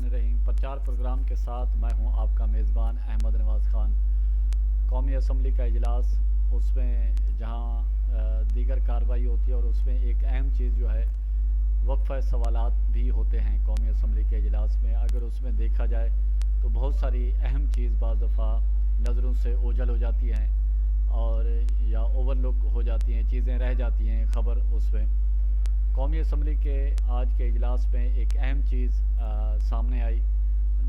बिस्मिल्लाहिर्रहमानिर्रहीम। प्रचार प्रोग्राम के साथ मैं हूं आपका मेज़बान अहमद नवाज़ ख़ान। कौमी असम्बली का इजलास, उसमें जहां दीगर कार्रवाई होती है और उसमें एक अहम चीज़ जो है वक्फ़ा सवालात भी होते हैं कौमी असम्बली के इजलास में। अगर उसमें देखा जाए तो बहुत सारी अहम चीज़ बाज़ दफ़ा नज़रों से ओझल हो जाती हैं और या ओवरलुक हो जाती हैं, चीज़ें रह जाती हैं ख़बर उसमें। कौमी असम्बली के आज के इजलास में एक अहम चीज़ सामने आई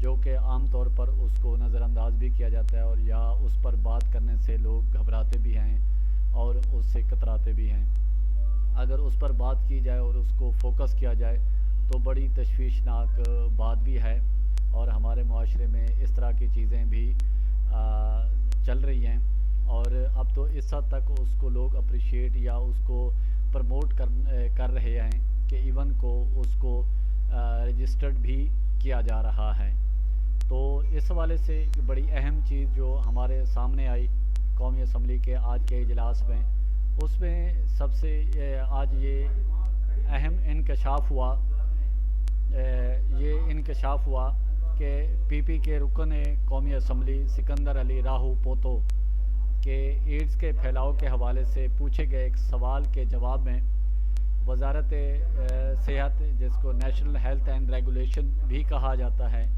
जो कि आम तौर पर उसको नज़रअंदाज भी किया जाता है और या उस पर बात करने से लोग घबराते भी हैं और उससे कतराते भी हैं। अगर उस पर बात की जाए और उसको फोकस किया जाए तो बड़ी तशवीशनाक बात भी है और हमारे मुआशरे में इस तरह की चीज़ें भी चल रही हैं और अब तो इस हद तक उसको लोग अप्रिशिएट या उसको प्रमोट कर रहे हैं कि इवन को उसको रजिस्टर्ड भी किया जा रहा है। तो इस हवाले से बड़ी अहम चीज़ जो हमारे सामने आई कौमी असम्बली के आज के इजलास में, उसमें सबसे आज ये अहम इंकशाफ हुआ कि पीपी के रुकन कौमी असम्बली सिकंदर अली राहू पोतो के एड्स के फैलाव के हवाले से पूछे गए एक सवाल के जवाब में वजारत सेहत, जिसको नेशनल हेल्थ एंड रेगुलेशन भी कहा जाता है,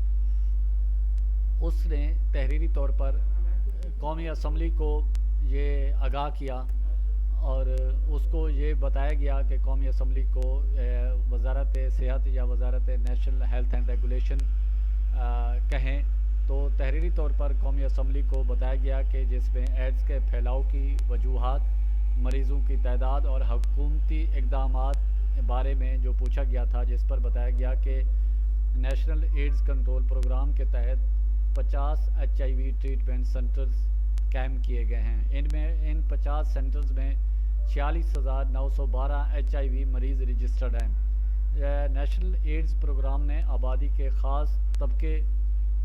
उसने तहरीरी तौर पर कौमी असम्बली को ये आगाह किया और उसको ये बताया गया कि कौमी असम्बली को वजारत सेहत या वजारत नेशनल हेल्थ एंड रेगुलेशन कहें। तो तहरीरी तौर पर कौमी असम्बली को बताया गया कि जिसमें एड्स के फैलाव की वजूहात, मरीज़ों की तादाद और हुकूमती इक़दामात बारे में जो पूछा गया था, जिस पर बताया गया कि नेशनल एड्स कंट्रोल प्रोग्राम के तहत 50 HIV ट्रीटमेंट सेंटर्स कायम किए गए हैं। इनमें इन 50 सेंटर्स में 46,912 HIV मरीज़ रजिस्टर्ड हैं। नेशनल एड्स प्रोग्राम ने आबादी के ख़ास तबके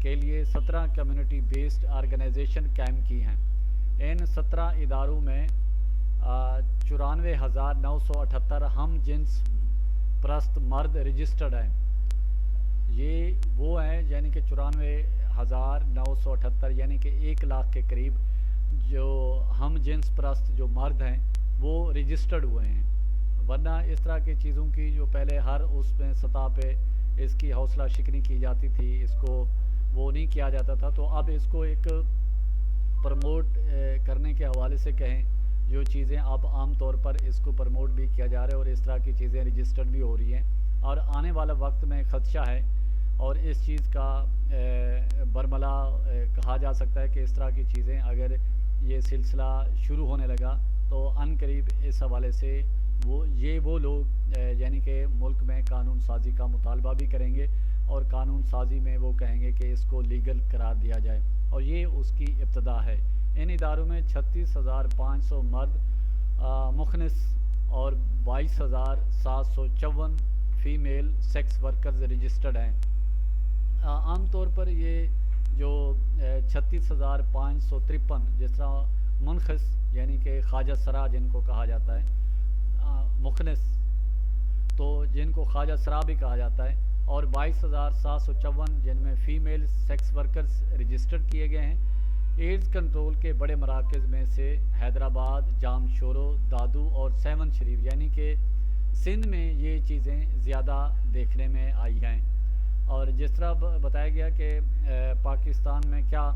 के लिए 17 कम्युनिटी बेस्ड ऑर्गेनाइजेशन कायम की हैं। इन 17 इदारों में 94,978 हम जिन्स परस्त मर्द रजिस्टर्ड हैं। ये वो हैं यानी कि 94,978 यानी कि 1 लाख के करीब जो हम जिन्स परस्त जो मर्द हैं वो रजिस्टर्ड हुए हैं। वरना इस तरह की चीज़ों की जो पहले हर उसमें सतह पे इसकी हौसला शिकनी की जाती थी, इसको वो नहीं किया जाता था। तो अब इसको एक प्रमोट करने के हवाले से कहें, जो चीज़ें अब आम तौर पर इसको प्रमोट भी किया जा रहा है और इस तरह की चीज़ें रजिस्टर्ड भी हो रही हैं और आने वाला वक्त में ख़दशा है और इस चीज़ का बरमला कहा जा सकता है कि इस तरह की चीज़ें अगर ये सिलसिला शुरू होने लगा तो अनकरीब इस हवाले से वो लोग यानी कि मुल्क में कानून साजी का मुतालबा भी करेंगे और कानून साजी में वो कहेंगे कि इसको लीगल करार दिया जाए और ये उसकी इब्तदा है। इन इदारों में 36,500 मर्द मुखनिस और 22,754 फ़ीमेल सेक्स वर्कर्स रजिस्टर्ड हैं। आम तौर पर ये जो 36,553 जिस तरह मुनखिस यानी कि ख्वाजा सरा जिनको कहा जाता है, मुखनिस तो जिनको ख्वाजा सरा भी कहा जाता है, और 22,754 जिनमें फ़ीमेल सेक्स वर्कर्स रजिस्टर्ड किए गए हैं। एड्स कंट्रोल के बड़े मराकज़ में से हैदराबाद, जामशोरो, दादू और सेवन शरीफ यानी कि सिंध में ये चीज़ें ज़्यादा देखने में आई हैं। और जिस तरह बताया गया कि पाकिस्तान में क्या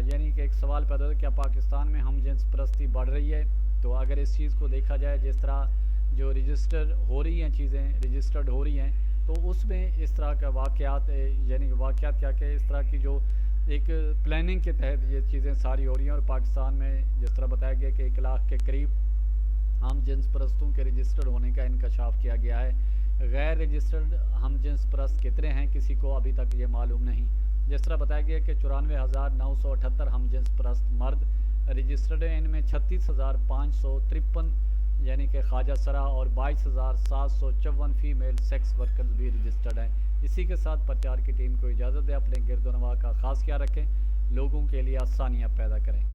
यानी कि एक सवाल पैदा होता है, क्या पाकिस्तान में हम जिन्स परस्ती बढ़ रही है? तो अगर इस चीज़ को देखा जाए, जिस तरह जो रजिस्टर्ड हो रही हैं चीज़ें रजिस्टर्ड हो रही हैं, तो उसमें इस तरह का वाक़यात यानी वाक़यात क्या कि इस तरह की जो एक प्लानिंग के तहत ये चीज़ें सारी हो रही हैं। और पाकिस्तान में जिस तरह बताया गया कि 1 लाख के करीब हम जिन्स परस्तों के रजिस्टर्ड होने का इंकशाफ किया गया है। गैर रजिस्टर्ड हम जिन्स परस्त कितने हैं किसी को अभी तक ये मालूम नहीं। जिस तरह बताया गया कि 94,978 हम जिन्स परस्त मर्द रजिस्टर्ड हैं। इनमें 36,553 यानी कि ख्वाजा सरा और 22,754 फ़ीमेल सेक्स वर्कर्स भी रजिस्टर्ड हैं। इसी के साथ प्रचार की टीम को इजाज़त दें। अपने गिरदोनवा का ख़ास ख्याल रखें, लोगों के लिए आसानियाँ पैदा करें।